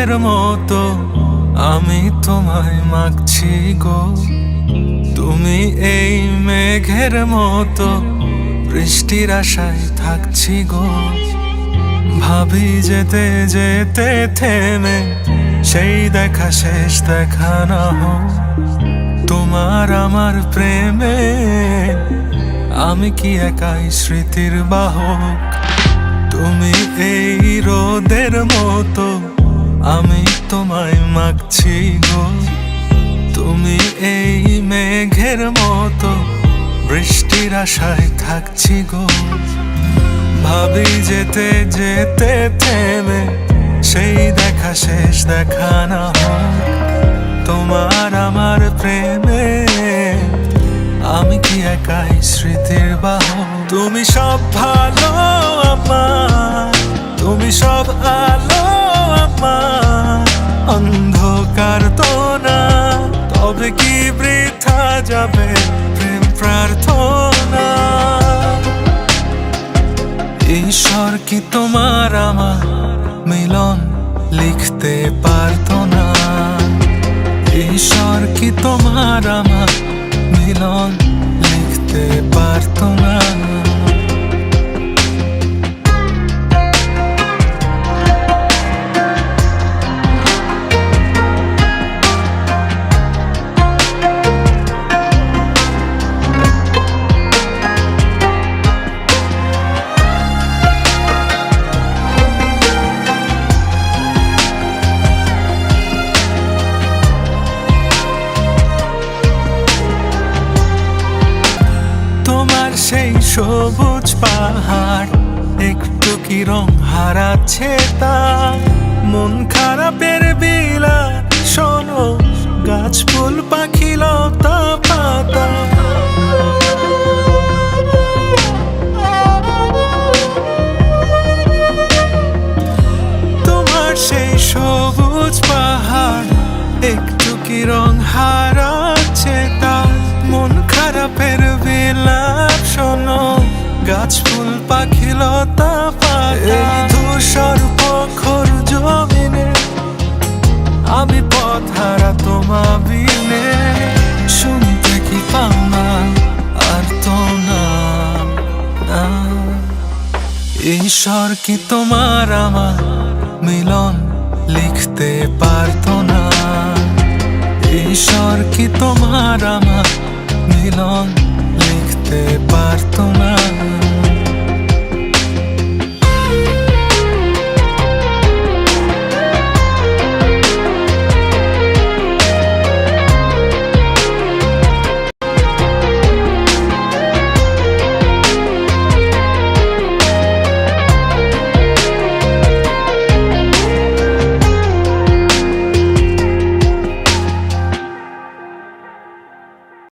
রোদের মতো আমি তোমায় মাগছি গো। তুমি এই মেঘের মতো বৃষ্টির আশায় থাকছি গো। ভাবি যেতে যেতে থেমে সেই দেখা শেষ দেখা না হোক। তোমার আমার প্রেমে আমি কি একাই স্মৃতির বাহক। তুমি এই রোদের মতো আমি তোমায় মাগছি গো। তুমি এই মেঘের মতো বৃষ্টির আশায় থাকছি গো। ভাবি যেতে যেতে থেমে সেই দেখা শেষ দেখা না হোক। তোমার আমার প্রেমে আমি কি একাই স্মৃতির বাহক। তুমি সব ভালো আমার, তুমি সব আলো আমার, অন্ধকার তো না। তবে কি বৃথা যাবে প্রেম প্রার্থনা। ঈশ্বর কি তোমার আমার মিলন লিখতে পারতো না। ঈশ্বর কি তোমার আমার মিলন লিখতে পারতো না। সেই সবুজ পাহাড় একটু কি রং হারাচ্ছে তার। মন খারাপের বিলাপ শোনো, গাছ ফুল পাখি লতা পাতা। তোমার সেই সবুজ পাহাড় একটু কি রং হারাচ্ছে তার। মন খারাপের বিলাপ শোনো, গাছ ফুল পাখি লতা পাতা। এই ধূসর প্রখর জমিনে আমি পথ হারা তোমা বিনে। শুনতে কি পাও না আর তো না। ঈশ্বর কি তোমার আমার মিলন লিখতে পারতো না। ঈশ্বর কি তোমার আমার মিলন লিখতে পারতো না।